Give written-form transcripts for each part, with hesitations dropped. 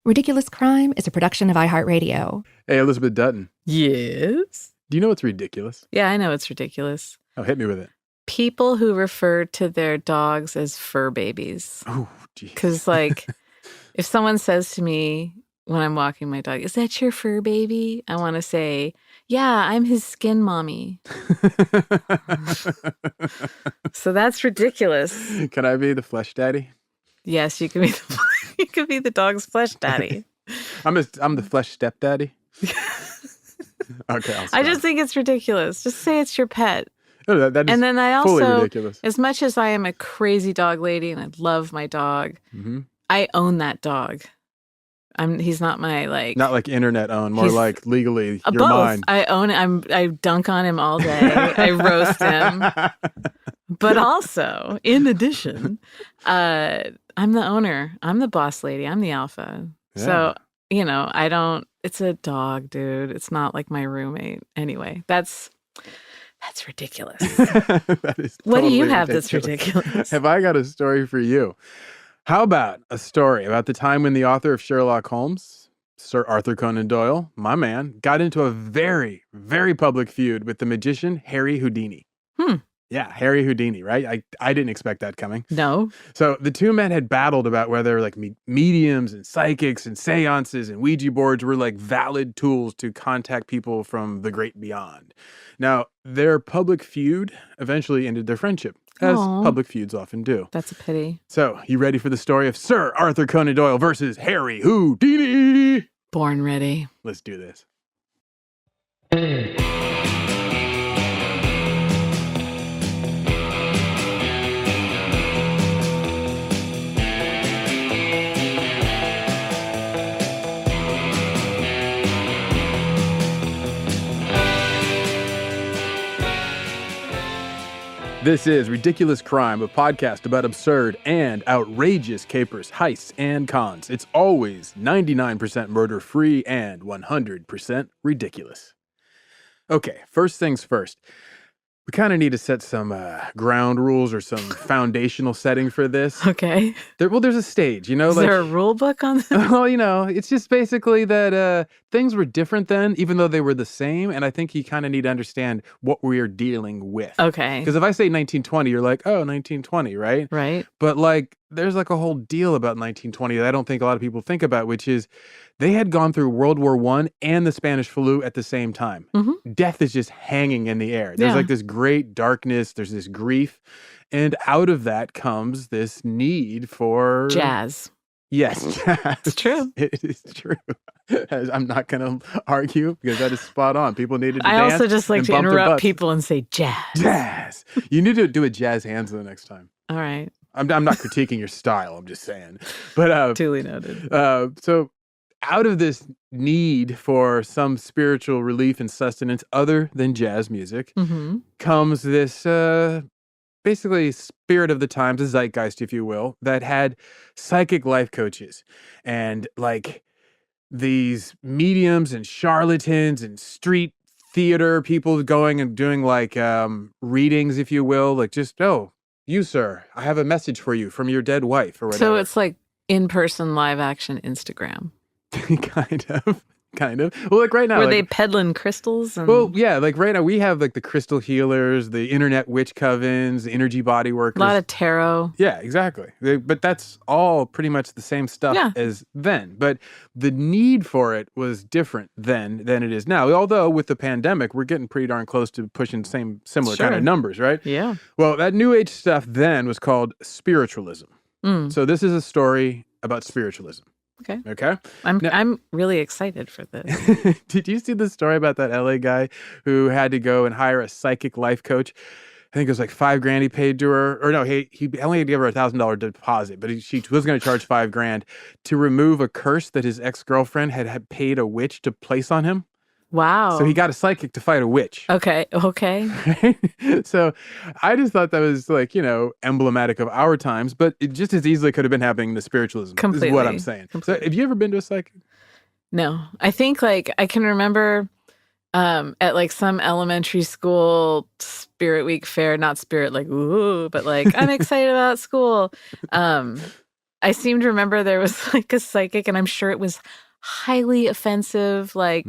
Ridiculous Crime is a production of iHeartRadio. Hey, Elizabeth Dutton. Yes? Do you know what's ridiculous? Yeah, I know it's ridiculous. Oh, hit me with it. People who refer to their dogs as fur babies. Oh, geez. Because, like, if someone says to me when I'm walking my dog, is that your fur baby? I want to say, yeah, I'm his skin mommy. So that's ridiculous. Can I be the flesh daddy? Yes, you can be you can be the dog's flesh daddy. I'm the flesh stepdaddy. Okay, I just think it's ridiculous. Just say it's your pet. No, that is and then I fully also, ridiculous. As much as I am a crazy dog lady and I love my dog, I own that dog. He's not my not like internet own, more like legally you're both. mine. I own it. I dunk on him all day. I roast him. But also, in addition, I'm the owner. I'm the boss lady. I'm the alpha. Yeah. So, it's a dog, dude. It's not like my roommate. Anyway, that's ridiculous. That is what do you have ridiculous. That's ridiculous? Have I got a story for you? How about a story about the time when the author of Sherlock Holmes, Sir Arthur Conan Doyle, my man, got into a very, very public feud with the magician Harry Houdini. Yeah, Harry Houdini, right? I didn't expect that coming. No. So the two men had battled about whether like mediums and psychics and seances and Ouija boards were like valid tools to contact people from the great beyond. Now, their public feud eventually ended their friendship, as public feuds often do. That's a pity. So, you ready for the story of Sir Arthur Conan Doyle versus Harry Houdini? Born ready. Let's do this. This is Ridiculous Crime, a podcast about absurd and outrageous capers, heists, and cons. It's always 99% murder-free and 100% ridiculous. Okay, first things first. We kind of need to set some ground rules or some foundational setting for this. Okay. There's a stage, Is there a rule book on this? Well, it's just basically that things were different then, even though they were the same. And I think you kind of need to understand what we are dealing with. Okay. Because if I say 1920, you're like, oh, 1920, right? Right. But there's a whole deal about 1920 that I don't think a lot of people think about, which is they had gone through World War I and the Spanish flu at the same time. Mm-hmm. Death is just hanging in the air. There's this great darkness. There's this grief. And out of that comes this need for... jazz. Yes, jazz. It's true. It is true. I'm not going to argue because that is spot on. People needed to I dance. Also just like and to bump their interrupt butts. people and say jazz. Jazz. You need to do a jazz hands the next time. All right. I'm not critiquing your style. I'm just saying. But duly noted. So out of this need for some spiritual relief and sustenance other than jazz music comes this basically spirit of the times, a zeitgeist, if you will, that had psychic life coaches and these mediums and charlatans and street theater people going and doing readings, if you will, you, sir, I have a message for you from your dead wife or whatever. So it's like in-person live action Instagram. Kind of. Well, right now... Were they peddling crystals? Well, yeah, right now we have the crystal healers, the internet witch covens, the energy body workers. A lot of tarot. Yeah, exactly. But that's all pretty much the same stuff as then. But the need for it was different then than it is now. Although with the pandemic, we're getting pretty darn close to pushing similar kind of numbers, right? Yeah. Well, that new age stuff then was called spiritualism. So this is a story about spiritualism. Okay. I'm really excited for this. Did you see the story about that LA guy who had to go and hire a psychic life coach? I think it was $5,000 he paid to her, or no, he only had to give her $1,000 deposit, but she was going to charge $5,000 to remove a curse that his ex-girlfriend had paid a witch to place on him. Wow. So he got a psychic to fight a witch. Okay. So I just thought that was emblematic of our times, but it just as easily could have been happening in the spiritualism. Completely. Is what I'm saying. Completely. So have you ever been to a psychic? No. I think I can remember at some elementary school spirit week fair, not spirit ooh, but I'm excited about school. I seem to remember there was like a psychic, and I'm sure it was highly offensive, like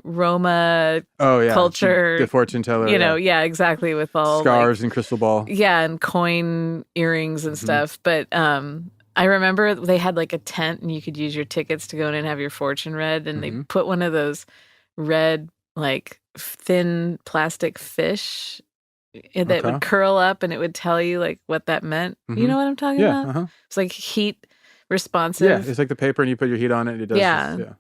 Roma culture. The fortune teller. Yeah, exactly, with all scars and crystal ball. Yeah, and coin earrings and stuff. But I remember they had like a tent, and you could use your tickets to go in and have your fortune read, and they put one of those red, like thin plastic fish that would curl up, and it would tell you like what that meant. You know what I'm talking about? It's like heat responsive. Yeah, it's like the paper, and you put your heat on it, and it does.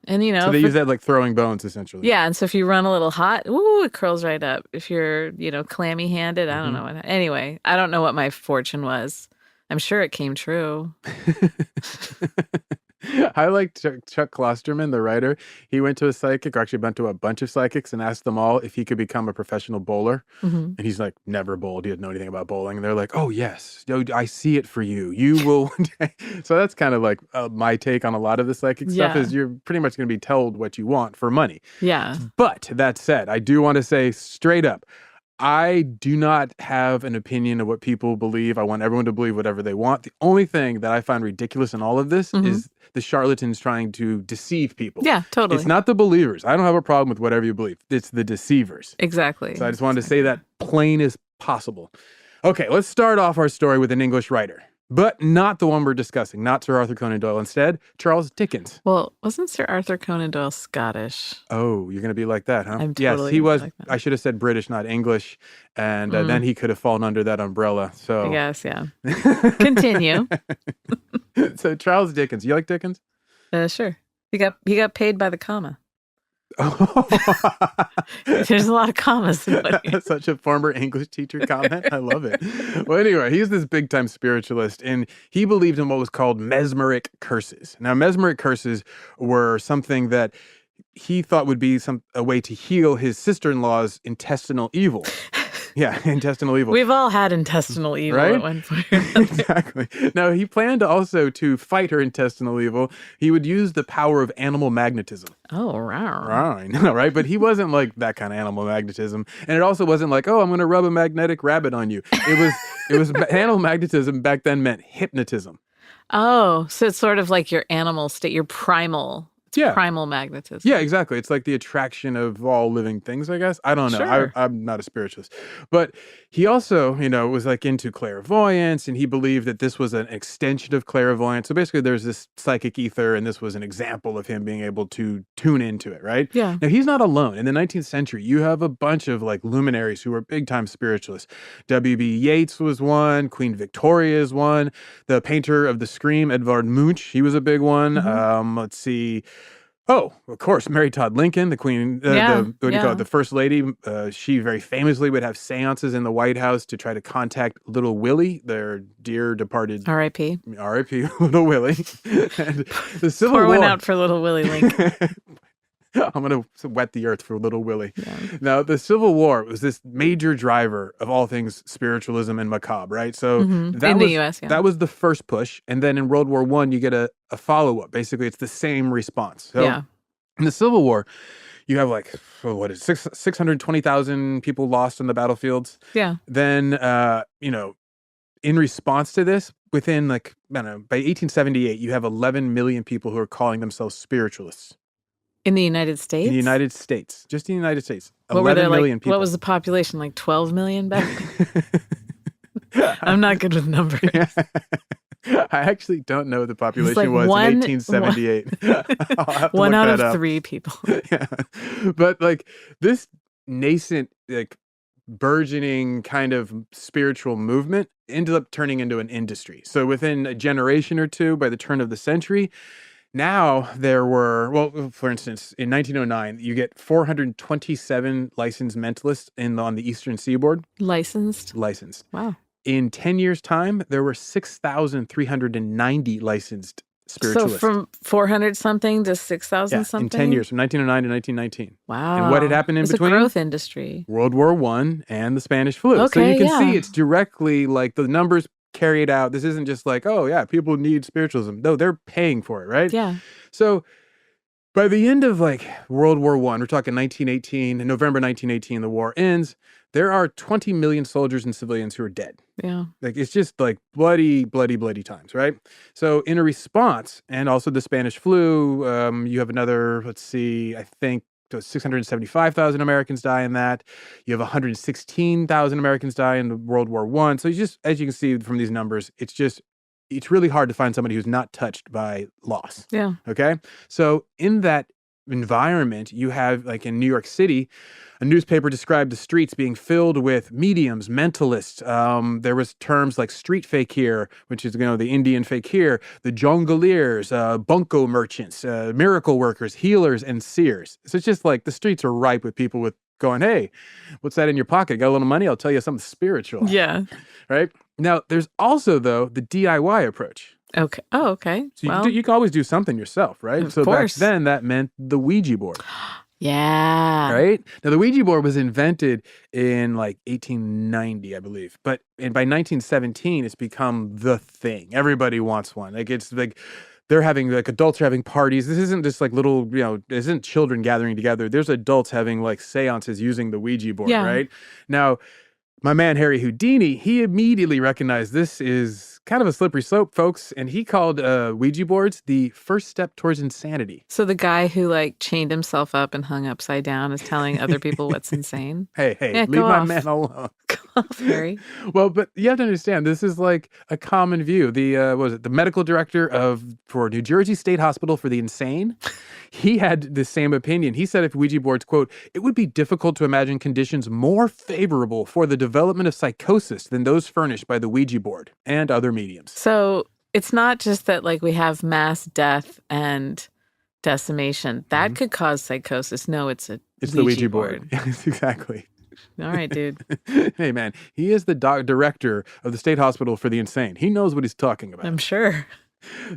And so they use that like throwing bones, essentially. Yeah, and so if you run a little hot, it curls right up. If you're, clammy handed, I don't know what. Anyway, I don't know what my fortune was. I'm sure it came true. I like Chuck Klosterman, the writer. He went to a psychic, or actually went to a bunch of psychics, and asked them all if he could become a professional bowler. And he's like, never bowled. He didn't know anything about bowling. And they're like, oh, yes, I see it for you. You will. So that's kind of like my take on a lot of the psychic stuff is you're pretty much going to be told what you want for money. Yeah. But that said, I do want to say straight up, I do not have an opinion of what people believe. I want everyone to believe whatever they want. The only thing that I find ridiculous in all of this is the charlatans trying to deceive people. Yeah, totally. It's not the believers. I don't have a problem with whatever you believe. It's the deceivers. Exactly. So I just wanted to say that plain as possible. Okay, let's start off our story with an English writer. But not the one we're discussing, not Sir Arthur Conan Doyle. Instead, Charles Dickens. Well, wasn't Sir Arthur Conan Doyle Scottish? Oh, you're going to be like that, huh? I'm totally yes, he was. Like that. I should have said British, not English. And then he could have fallen under that umbrella. So I guess, yeah. Continue. So Charles Dickens. You like Dickens? Sure. He got paid by the comma. There's a lot of commas in what That's such a former English teacher comment. I love it. Well, anyway, he's this big time spiritualist, and he believed in what was called mesmeric curses. Now, mesmeric curses were something that he thought would be a way to heal his sister-in-law's intestinal evil. Yeah, intestinal evil. We've all had intestinal evil right? At one point. Exactly. Now, he planned also to fight her intestinal evil. He would use the power of animal magnetism. Oh, wow. Right? But he wasn't like that kind of animal magnetism. And it also wasn't like, oh, I'm going to rub a magnetic rabbit on you. It was animal magnetism back then meant hypnotism. Oh, so it's sort of like your animal state, your primal. Primal magnetism. Yeah, exactly. It's like the attraction of all living things, I guess. I don't know. Sure. I'm not a spiritualist. But he also, was like into clairvoyance, and he believed that this was an extension of clairvoyance. So basically there's this psychic ether, and this was an example of him being able to tune into it, right? Yeah. Now, he's not alone. In the 19th century, you have a bunch of like luminaries who were big-time spiritualists. W.B. Yeats was one. Queen Victoria is one. The painter of the Scream, Edvard Munch, he was a big one. Let's see. Oh, of course, Mary Todd Lincoln, the queen, the first lady. She very famously would have seances in the White House to try to contact Little Willie, their dear departed. R.I.P. R.I.P. Little Willie. And the Civil War. Pour one out for Little Willie Lincoln. I'm going to wet the earth for Little Willie. Yeah. Now, the Civil War was this major driver of all things spiritualism and macabre, right? So the U.S., that was the first push. And then in World War I, you get a follow-up. Basically, it's the same response. So in the Civil War, you have like, 620,000 people lost on the battlefields. Yeah. Then, in response to this, within by 1878, you have 11 million people who are calling themselves spiritualists. In the United States? In the United States. Just in the United States. What were there, 11 million people. What was the population? Like 12 million back? I'm not good with numbers. I actually don't know what the population was in 1878. One out of 3 people. Yeah. But like this nascent, like burgeoning kind of spiritual movement ended up turning into an industry. So within a generation or two, by the turn of the century, now there were, for instance, in 1909, you get 427 licensed mentalists on the Eastern Seaboard. Licensed? Wow. In 10 years' time, there were 6,390 licensed spiritualists. So from 400-something to 6,000-something? In 10 years, from 1909 to 1919. Wow. And what had happened in between? It's a growth industry. World War I and the Spanish flu. Okay, so you can see it's directly like the numbers carry it out. This isn't just like, oh yeah, people need spiritualism. No, they're paying for it, right? Yeah. So by the end of like World War I, we're talking 1918, in November 1918, the war ends. there are 20 million soldiers and civilians who are dead. Yeah. Like, it's just like bloody, bloody, bloody times, right? So in a response, and also the Spanish flu, you have another, let's see, I think 675,000 Americans die in that. You have 116,000 Americans die in World War I. So you just, as you can see from these numbers, it's really hard to find somebody who's not touched by loss. Yeah. Okay? So in that environment, you have, like in New York City, a newspaper described the streets being filled with mediums, mentalists. There was terms like street fakir, which is, the Indian fakir, the jongleers, bunco merchants, miracle workers, healers, and seers. So it's just like the streets are ripe with people with going, hey, what's that in your pocket? Got a little money? I'll tell you something spiritual. Yeah. Right? Now, there's also, though, the DIY approach. Okay. Oh, okay. So you can always do something yourself, right? Of so course. Back then, that meant the Ouija board. Yeah. Right? Now, the Ouija board was invented in like 1890, I believe. But by 1917, it's become the thing. Everybody wants one. Like, it's like they're having, like, adults are having parties. This isn't just like little, this isn't children gathering together. There's adults having like seances using the Ouija board, right? Now, my man, Harry Houdini, he immediately recognized this is kind of a slippery slope, folks. And he called Ouija boards the first step towards insanity. So the guy who like chained himself up and hung upside down is telling other people what's insane. Hey, Yeah, leave go my off. man alone. Go off, Harry. Well, but you have to understand, this is like a common view. The medical director for New Jersey State Hospital for the Insane, he had the same opinion. He said if Ouija boards, quote, it would be difficult to imagine conditions more favorable for the development of psychosis than those furnished by the Ouija board and other mediums. So it's not just that like we have mass death and decimation. That could cause psychosis. No, it's the Ouija board. Yes, exactly. All right, dude. Hey, man, he is the director of the State Hospital for the Insane. He knows what he's talking about. I'm sure.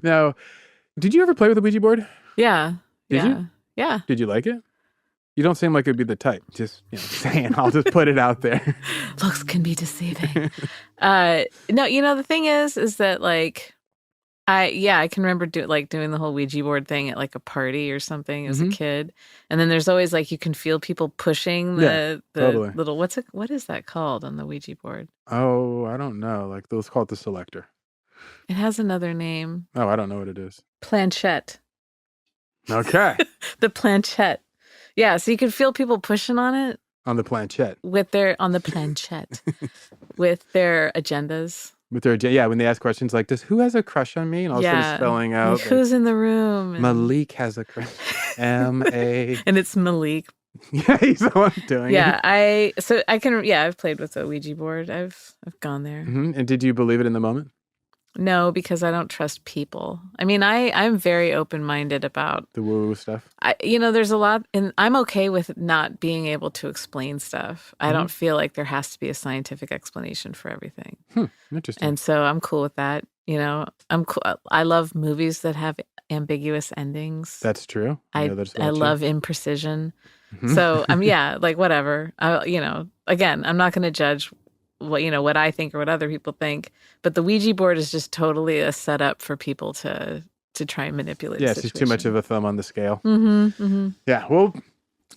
Now, did you ever play with the Ouija board? Yeah. Did you? Yeah. Did you like it? You don't seem like it'd be the type. Just saying. I'll just put it out there. Looks can be deceiving. No, the thing is that like, I can remember doing the whole Ouija board thing at like a party or something as a kid, and then there's always like you can feel people pushing the totally. little what is that called on the Ouija board? Oh, I don't know. Like those call it the selector. It has another name. Oh, I don't know what it is. Planchette. Okay. The planchette. Yeah, so you can feel people pushing on it. On the planchette. On the planchette. With their agendas. With their when they ask questions like this, who has a crush on me? And also spelling out. Like, who's in the room? And Malik has a crush. M-A. And it's Malik. Yeah, he's the one doing it. I've played with a Ouija board. I've gone there. Mm-hmm. And did you believe it in the moment? No, because I don't trust people. I mean, I'm very open-minded about the woo-woo stuff. There's a lot, and I'm okay with not being able to explain stuff. I don't feel like there has to be a scientific explanation for everything. Interesting. And so I'm cool with that. I'm cool. I love movies that have ambiguous endings. That's true. I love imprecision. Mm-hmm. So whatever. Again, I'm not going to judge what I think or what other people think, but the Ouija board is just totally a setup for people to try and manipulate. Yeah, it's just too much of a thumb on the scale. Mm-hmm, mm-hmm. Yeah, well,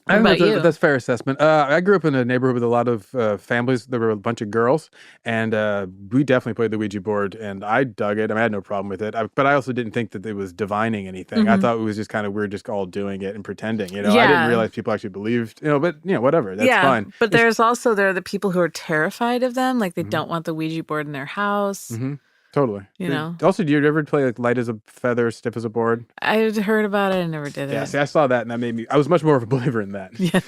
I don't know that's a fair assessment. I grew up in a neighborhood with a lot of families. There were a bunch of girls, and we definitely played the Ouija board, and I dug it. I had no problem with it. But I also didn't think that it was divining anything. I thought it was just kind of weird, just all doing it and pretending. I didn't realize people actually believed. But whatever. That's fine. But there are the people who are terrified of them, like they don't want the Ouija board in their house. Mm-hmm. Totally. Also, do you ever play like light as a feather, stiff as a board? I had heard about it. I never did it. Yeah, see, I saw that and that made me, I was much more of a believer in that. Yeah.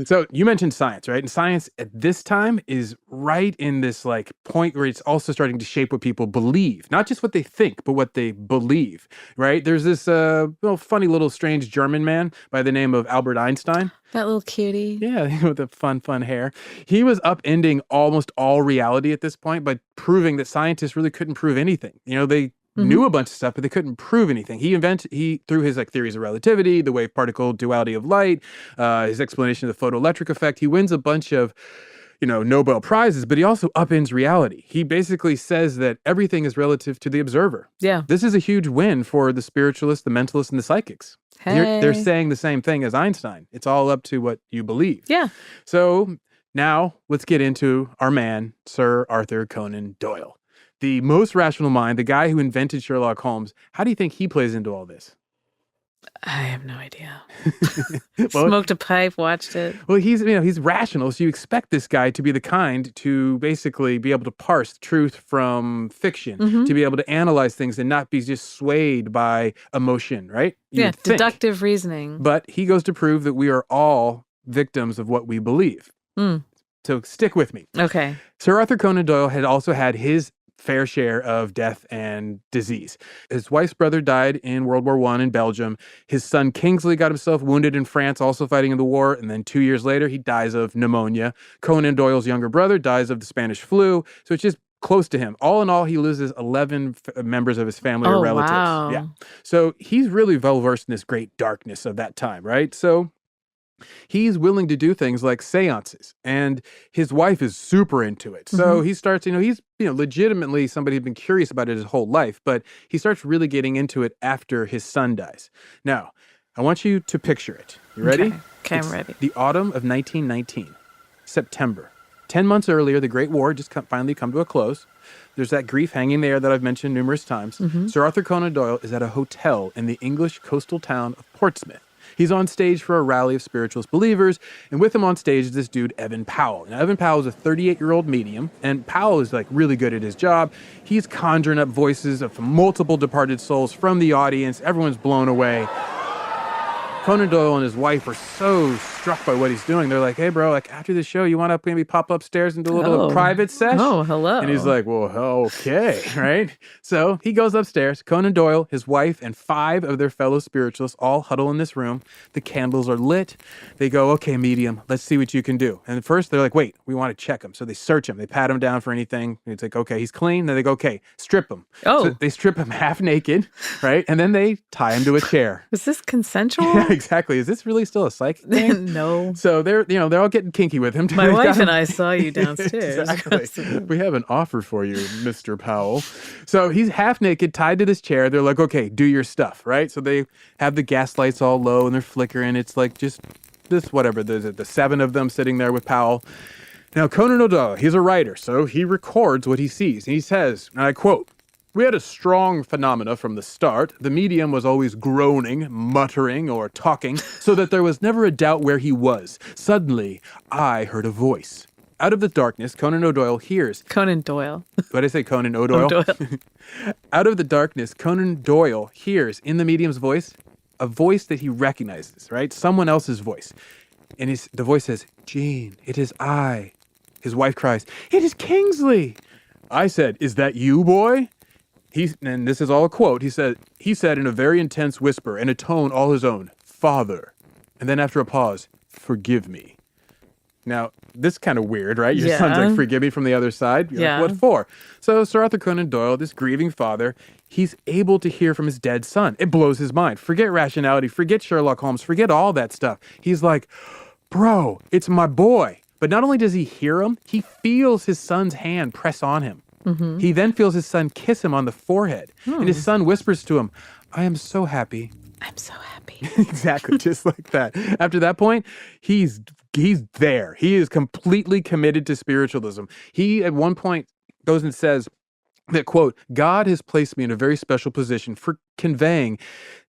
So you mentioned science, right? And science at this time is right in this like point where it's also starting to shape what people believe. Not just what they think, but what they believe, right? There's this funny little strange German man by the name of Albert Einstein. That little cutie. Yeah, with the fun hair. He was upending almost all reality at this point by proving that scientists really couldn't prove anything. They knew a bunch of stuff, but they couldn't prove anything. He through his like theories of relativity, the wave particle duality of light, his explanation of the photoelectric effect, he wins a bunch of Nobel Prizes, but he also upends reality. He basically says that everything is relative to the observer. Yeah. This is a huge win for the spiritualists, the mentalists, and the psychics. Hey. They're saying the same thing as Einstein. It's all up to what you believe. Yeah. So Now, let's get into our man, Sir Arthur Conan Doyle. The most rational mind, the guy who invented Sherlock Holmes. How do you think he plays into all this? I have no idea. Well, Smoked a pipe, watched it. Well, he's rational, so you expect this guy to be the kind to basically be able to parse truth from fiction, to be able to analyze things and not be just swayed by emotion, right? Deductive reasoning. But he goes to prove that we are all victims of what we believe. So stick with me. Okay. Sir Arthur Conan Doyle had also had his fair share of death and disease. His wife's brother died in World War I in Belgium. His son Kingsley got himself wounded in France, also fighting in the war. And then 2 years later, he dies of pneumonia. Conan Doyle's younger brother dies of the Spanish flu. So it's just close to him. All in all, he loses 11 members of his family or relatives. Wow. Yeah. So he's really well-versed in this great darkness of that time, right? So he's willing to do things like seances, and his wife is super into it. So he starts, he's legitimately somebody who's been curious about it his whole life, but he starts really getting into it after his son dies. Now, I want you to picture it. You ready? Okay, I'm ready. The autumn of 1919, September. 10 months earlier, the Great War just finally come to a close. There's that grief hanging there that I've mentioned numerous times. Sir Arthur Conan Doyle is at a hotel in the English coastal town of Portsmouth. He's on stage for a rally of spiritualist believers, and with him on stage is this dude, Evan Powell. Now, Evan Powell is a 38-year-old medium, and Powell is really good at his job. He's conjuring up voices of multiple departed souls from the audience. Everyone's blown away. Conan Doyle and his wife are so struck by what he's doing. They're like, hey, bro, after the show, you want to maybe pop upstairs and do a little private sesh? Oh, hello. And he's like, well, okay, right? So he goes upstairs. Conan Doyle, his wife, and 5 of their fellow spiritualists all huddle in this room. The candles are lit. They go, okay, medium, let's see what you can do. And at first, they're like, wait, we want to check him. So they search him. They pat him down for anything. It's like, okay, he's clean. Then they go, okay, strip him. Oh. So they strip him half naked, right? And then they tie him to a chair. Was this consensual? Yeah, exactly. Is this really still a psychic thing? No. So they're all getting kinky with him. My wife and I saw you downstairs. Exactly. We have an offer for you, Mr. Powell. So he's half naked, tied to this chair. They're like, okay, do your stuff, right? So they have the gas lights all low and they're flickering. It's like just this, whatever. There's the 7 of them sitting there with Powell. Now, Conan Doyle, he's a writer, so he records what he sees. And he says, and I quote, "We had a strong phenomena from the start. The medium was always groaning, muttering, or talking, so that there was never a doubt where he was. Suddenly, I heard a voice. Out of the darkness, Conan O'Doyle hears..." Conan Doyle. What did I say, Conan O'Doyle? O'Doyle. Out of the darkness, Conan Doyle hears in the medium's voice a voice that he recognizes, right? Someone else's voice. And the voice says, "Jean, it is I." His wife cries, "It is Kingsley." I said, "Is that you, boy?" And this is all a quote. He said in a very intense whisper, in a tone all his own, "Father." And then after a pause, "Forgive me." Now, this is kind of weird, right? Your son's like, "Forgive me," from the other side. You're like, what for? So Sir Arthur Conan Doyle, this grieving father, he's able to hear from his dead son. It blows his mind. Forget rationality. Forget Sherlock Holmes. Forget all that stuff. He's like, "Bro, it's my boy." But not only does he hear him, he feels his son's hand press on him. He then feels his son kiss him on the forehead. And his son whispers to him, "I am so happy." I'm so happy. Exactly, just like that. After that point, he's there. He is completely committed to spiritualism. He, at one point, goes and says that, quote, "God has placed me in a very special position for conveying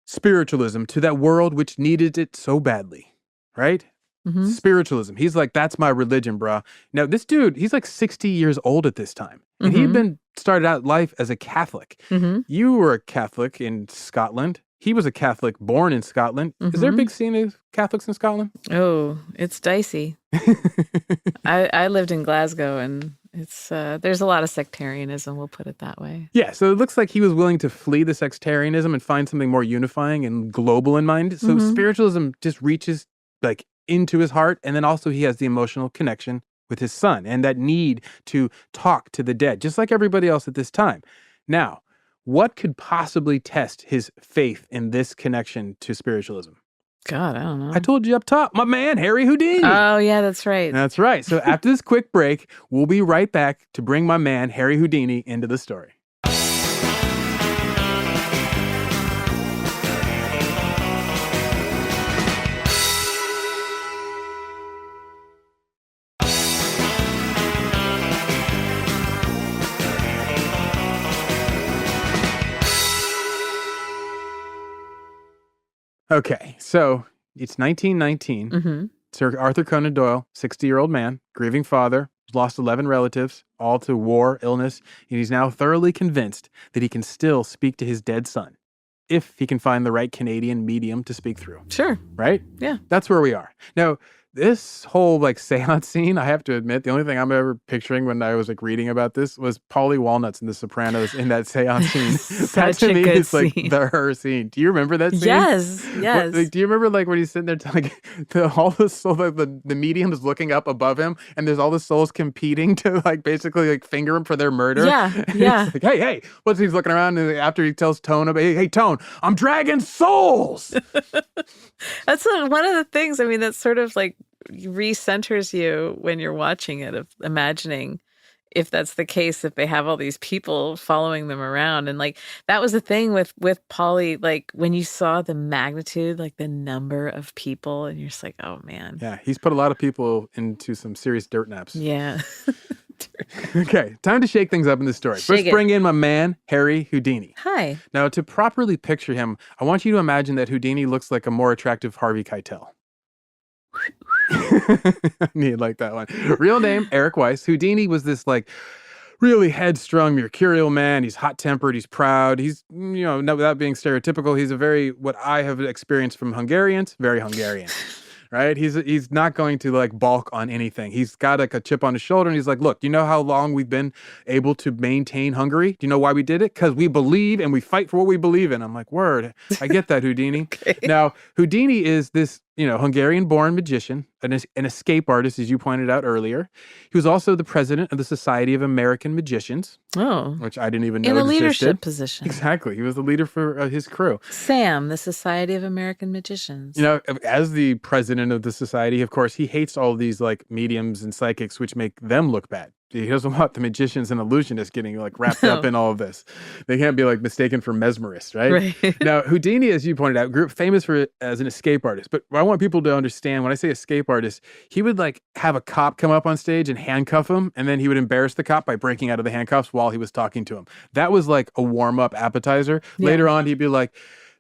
spiritualism to that world which needed it so badly." Right? Spiritualism. He's like, that's my religion, bruh. Now, this dude, he's like 60 years old at this time. And he'd started out life as a Catholic. You were a Catholic in Scotland. He was a Catholic born in Scotland. Is there a big scene of Catholics in Scotland? Oh, it's dicey. I lived in Glasgow, and it's there's a lot of sectarianism, we'll put it that way. Yeah, so it looks like he was willing to flee the sectarianism and find something more unifying and global in mind. So spiritualism just reaches into his heart, and then also he has the emotional connection with his son and that need to talk to the dead, just like everybody else at this time. Now, what could possibly test his faith in this connection to spiritualism? God, I don't know. I told you up top, my man, Harry Houdini. Oh, yeah, that's right. That's right. So after this quick break, we'll be right back to bring my man, Harry Houdini, into the story. Okay, so it's 1919. Mm-hmm. Sir Arthur Conan Doyle, 60-year-old man, grieving father, lost 11 relatives, all to war, illness, and he's now thoroughly convinced that he can still speak to his dead son, if he can find the right Canadian medium to speak through. Sure. Right? Yeah. That's where we are. Now, this whole seance scene, I have to admit, the only thing I'm ever picturing when I was reading about this was Paulie Walnuts in The Sopranos in that seance scene. That Such to a me good is scene. her scene. Do you remember that scene? Yes. What, do you remember when he's sitting there all the soul, the medium is looking up above him and there's all the souls competing to basically finger him for their murder? Yeah. Yeah. It's hey, what's he's looking around and after he tells Tone about, hey, Tone, I'm dragging souls. That's one of the things, that sort of recenters you when you're watching it, of imagining if that's the case, if they have all these people following them around. And that was the thing with Polly, when you saw the magnitude, the number of people, and you're just oh man. Yeah, he's put a lot of people into some serious dirt naps. Yeah. Okay, time to shake things up in this story. Let's bring in my man, Harry Houdini. Hi. Now, to properly picture him, I want you to imagine that Houdini looks like a more attractive Harvey Keitel. Need that one. Real name, Eric Weiss. Houdini was this really headstrong, mercurial man. He's hot-tempered. He's proud. He's, without being stereotypical, he's a very, what I have experienced from Hungarians, very Hungarian. Right? He's not going to balk on anything. He's got a chip on his shoulder and he's look, do you know how long we've been able to maintain Hungary? Do you know why we did it? Because we believe and we fight for what we believe in. I'm word. I get that, Houdini. Okay. Now, Houdini is this, Hungarian-born magician, an escape artist, as you pointed out earlier. He was also the president of the Society of American Magicians. Oh. Which I didn't even know in a existed. Leadership position. Exactly. He was the leader for his crew. SAM, the Society of American Magicians. As the president of the society, of course, he hates all these mediums and psychics, which make them look bad. He doesn't want the magicians and illusionists getting wrapped up in all of this. They can't be mistaken for mesmerists, right? Now, Houdini, as you pointed out, grew up famous as an escape artist. But I want people to understand, when I say escape artist, he would have a cop come up on stage and handcuff him, and then he would embarrass the cop by breaking out of the handcuffs while he was talking to him. That was a warm-up appetizer. Yeah. Later on, he'd be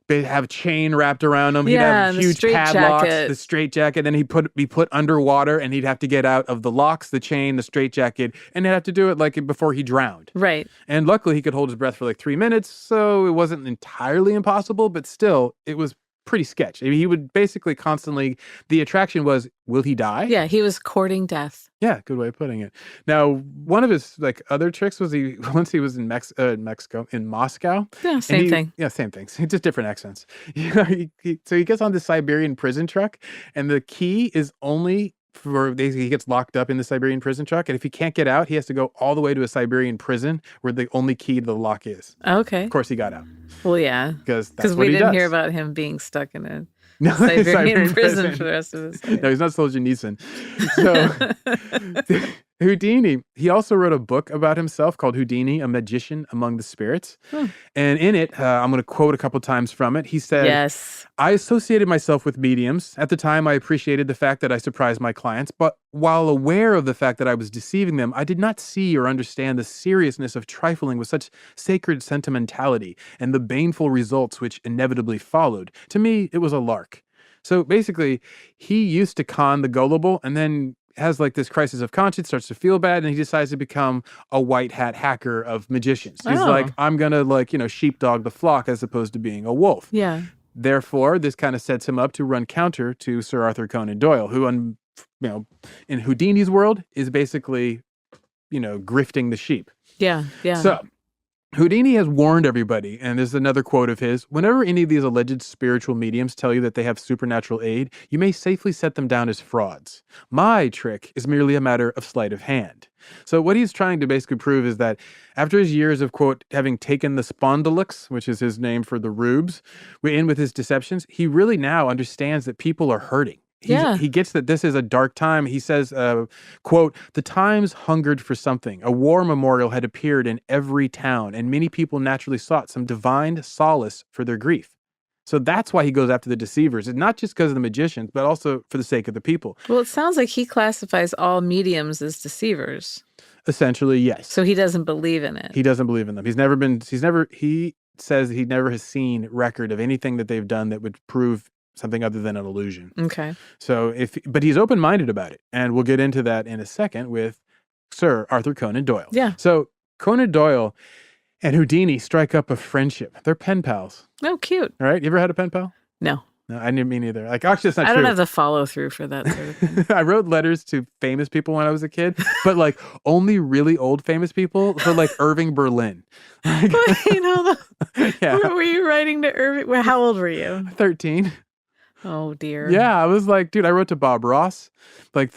they'd have a chain wrapped around him. He'd have huge padlocks, the straitjacket. Then he'd be put underwater, and he'd have to get out of the locks, the chain, the straitjacket, and he'd have to do it before he drowned. Right. And luckily, he could hold his breath for 3 minutes, so it wasn't entirely impossible, but still, it was pretty sketch. He would basically constantly, the attraction was, will he die? Yeah, he was courting death. Yeah, good way of putting it. Now, one of his other tricks was once he was in Moscow. Yeah, same thing. Yeah, same thing. Just different accents. So he gets on the Siberian prison truck, and the key is only he gets locked up in the Siberian prison truck, and if he can't get out, he has to go all the way to a Siberian prison where the only key to the lock is. Okay. Of course, he got out. Well, yeah, because we didn't hear about him being stuck in a Siberian prison for the rest of his life. No, he's not Solzhenitsyn. So Houdini, he also wrote a book about himself called Houdini, A Magician Among the Spirits. And in it, I'm going to quote a couple times from it. He said, yes, I associated myself with mediums. At the time, I appreciated the fact that I surprised my clients, but while aware of the fact that I was deceiving them, I did not see or understand the seriousness of trifling with such sacred sentimentality and the baneful results which inevitably followed. To me, it was a lark. So basically, he used to con the gullible and then has this crisis of conscience, starts to feel bad, and he decides to become a white hat hacker of magicians. He's I'm going to sheepdog the flock as opposed to being a wolf. Yeah. Therefore, this kind of sets him up to run counter to Sir Arthur Conan Doyle, who, in Houdini's world, is basically, grifting the sheep. Yeah, yeah. So Houdini has warned everybody, and there's another quote of his, whenever any of these alleged spiritual mediums tell you that they have supernatural aid, you may safely set them down as frauds. My trick is merely a matter of sleight of hand. So what he's trying to basically prove is that after his years of, quote, having taken the spondylix, which is his name for the rubes, in with his deceptions, he really now understands that people are hurting. He gets that this is a dark time. He says, quote, the times hungered for something. A war memorial had appeared in every town, and many people naturally sought some divine solace for their grief. So that's why he goes after the deceivers. It's not just because of the magicians, but also for the sake of the people. Well, it sounds like he classifies all mediums as deceivers. Essentially, yes. So he doesn't believe in it. He doesn't believe in them. He says he never has seen record of anything that they've done that would prove something other than an illusion. Okay. So but he's open-minded about it. And we'll get into that in a second with Sir Arthur Conan Doyle. Yeah. So Conan Doyle and Houdini strike up a friendship. They're pen pals. Oh, cute. All right. You ever had a pen pal? No. No, I didn't mean either. Like, actually, that's not I true. don't have the follow through for that sort of thing. I wrote letters to famous people when I was a kid, but like only really old famous people. So like Irving Berlin. Wait, hold on. Yeah. What were you writing to Irving? Well, how old were you? 13. Oh, dear. Yeah, I was like, dude, I wrote to Bob Ross, like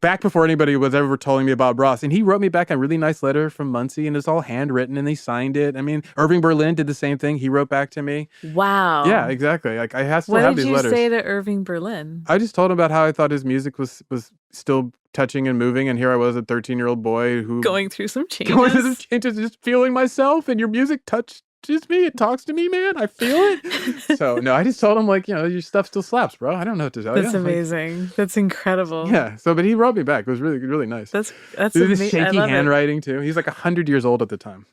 back before anybody was ever telling me about Bob Ross, and he wrote me back a really nice letter from Muncie, and it's all handwritten, and they signed it. I mean, Irving Berlin did the same thing. He wrote back to me. Wow. Yeah, exactly. Like I still What have did these you letters. say to Irving Berlin? I just told him about how I thought his music was still touching and moving, and here I was, a 13-year-old boy who Going through some changes. going through some changes, just feeling myself, and your music touches me. It talks to me, man. I feel it. So no, I just told him like, your stuff still slaps, bro. I don't know what to tell you. That's amazing. That's incredible. Yeah. So, but he wrote me back. It was really, really nice. That's This amazing. shaky handwriting too. He's like 100 years old at the time.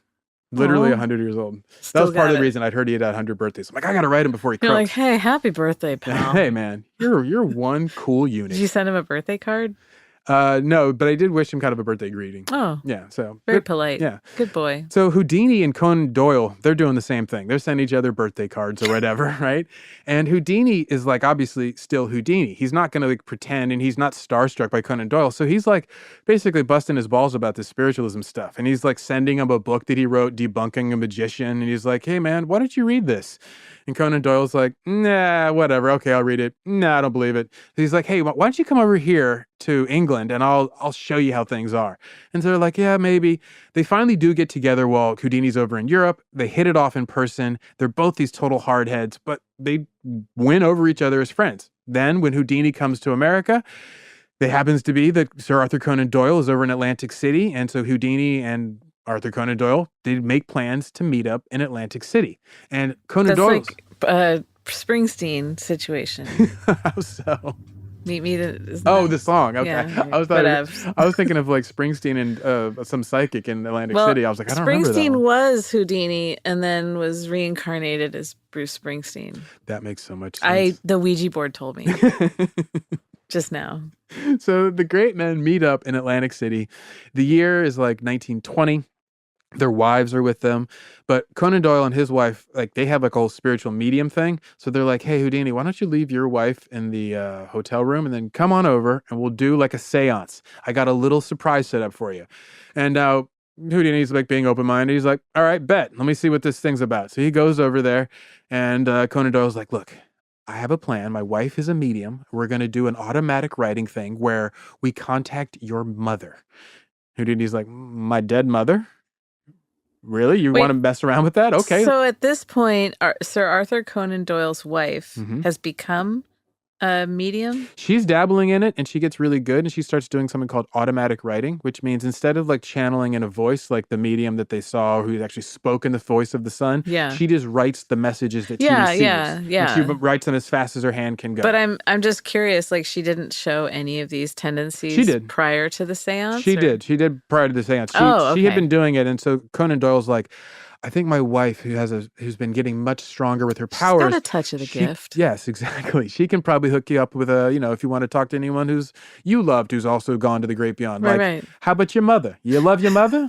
Literally 100 years old. That was part of the reason I'd heard he had 100 birthdays. I'm like, I got to write him before he You're croaks. like, hey, happy birthday, pal. Hey, man, you're one cool unit. Did you send him a birthday card? No, but I did wish him kind of a birthday greeting. Oh. Yeah, so. Very polite. Yeah. Good boy. So Houdini and Conan Doyle, they're doing the same thing. They're sending each other birthday cards or whatever, right? And Houdini is like obviously still Houdini. He's not going to like pretend, and he's not starstruck by Conan Doyle. So he's like basically busting his balls about this spiritualism stuff. And he's like sending him a book that he wrote debunking a magician. And he's like, hey man, why don't you read this? And Conan Doyle's like, nah, whatever. Okay, I'll read it. Nah, I don't believe it. He's like, hey, why don't you come over here to England and I'll show you how things are. And so they're like, yeah, maybe. They finally do get together while Houdini's over in Europe. They hit it off in person. They're both these total hardheads, but they win over each other as friends. Then when Houdini comes to America, it happens to be that Sir Arthur Conan Doyle is over in Atlantic City. And so Houdini and Arthur Conan Doyle, they make plans to meet up in Atlantic City. And Conan Doyle, like a Springsteen situation. How so? Meet me. The song. Okay, Yeah, I was thinking of like Springsteen and some psychic in Atlantic City. I was like, I don't remember that. Springsteen was Houdini and then was reincarnated as Bruce Springsteen. That makes so much sense. The Ouija board told me just now. So the great men meet up in Atlantic City. The year is like 1920. Their wives are with them, but Conan Doyle and his wife, like they have like a whole spiritual medium thing. So they're like, hey, Houdini, why don't you leave your wife in the hotel room and then come on over and we'll do like a seance. I got a little surprise set up for you. And now Houdini's like being open-minded. He's like, all right, bet. Let me see what this thing's about. So he goes over there and Conan Doyle's like, look, I have a plan. My wife is a medium. We're going to do an automatic writing thing where we contact your mother. Houdini's like, my dead mother? Really? You want to mess around with that? Okay. So at this point, Sir Arthur Conan Doyle's wife has become a medium? She's dabbling in it, and she gets really good, and she starts doing something called automatic writing, which means instead of like channeling in a voice like the medium that they saw who actually spoke in the voice of the sun, she just writes the messages that she receives. And she writes them as fast as her hand can go. But I'm just curious, like she didn't show any of these tendencies prior to the seance? She did. She did prior to the seance. She had been doing it, and so Conan Doyle's like, I think my wife, who's been getting much stronger with her powers. She's got a touch of the gift. Yes, exactly. She can probably hook you up with if you want to talk to anyone who's you loved, who's also gone to the great beyond. Right. How about your mother? You love your mother?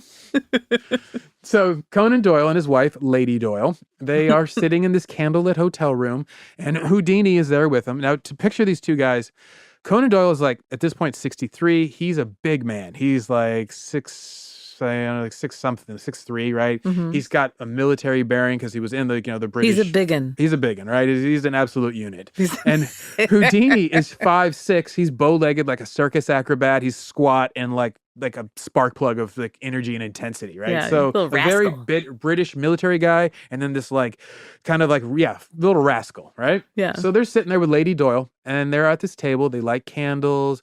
So Conan Doyle and his wife, Lady Doyle, they are sitting in this candlelit hotel room, and Houdini is there with them. Now, to picture these two guys, Conan Doyle is like, at this point, 63. He's a big man. He's like 6'3", right? Mm-hmm. He's got a military bearing because he was in the British. He's a biggin. He's a biggin, right? He's an absolute unit. And Houdini is 5'6". He's bow-legged like a circus acrobat. He's squat and like a spark plug of like energy and intensity, right? Yeah, so a very British military guy, and then this like kind of like little rascal, right? Yeah. So they're sitting there with Lady Doyle, and they're at this table. They light candles.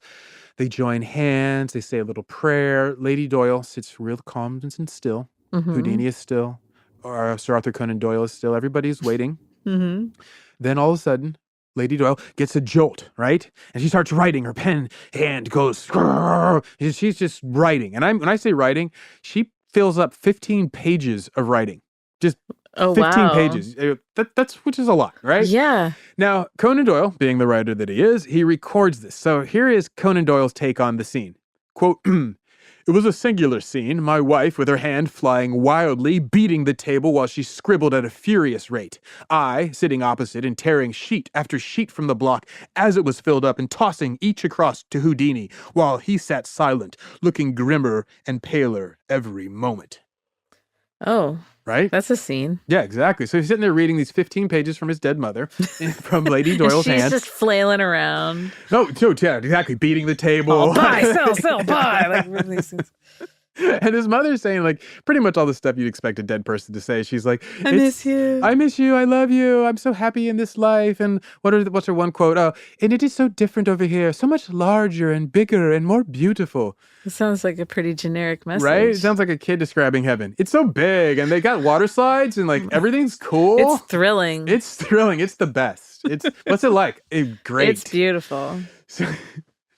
They join hands. They say a little prayer. Lady Doyle sits real calm and still. Mm-hmm. Houdini is still. Or Sir Arthur Conan Doyle is still. Everybody's waiting. Mm-hmm. Then all of a sudden, Lady Doyle gets a jolt, right? And she starts writing. Her pen hand goes. She's just writing. And when I say writing, she fills up 15 pages of writing. Just Oh, 15 wow. pages. Which is a lot, right? Yeah. Now, Conan Doyle, being the writer that he is, he records this. So here is Conan Doyle's take on the scene. Quote, "It was a singular scene, my wife with her hand flying wildly, beating the table while she scribbled at a furious rate. I, sitting opposite and tearing sheet after sheet from the block as it was filled up and tossing each across to Houdini, while he sat silent, looking grimmer and paler every moment." Oh. Right? That's a scene. Yeah, exactly. So he's sitting there reading these 15 pages from his dead mother from Lady Doyle's she's hand. just flailing around. No, yeah, exactly. Beating the table. Oh, buy, sell, buy. Like one of these things. And his mother's saying, like, pretty much all the stuff you'd expect a dead person to say. She's like, I miss you. I miss you. I love you. I'm so happy in this life. And what's her one quote? Oh, and it is so different over here. So much larger and bigger and more beautiful. It sounds like a pretty generic message. Right? It sounds like a kid describing heaven. It's so big and they got water slides and like everything's cool. It's thrilling. It's thrilling. It's the best. What's it like? Great. It's beautiful. So,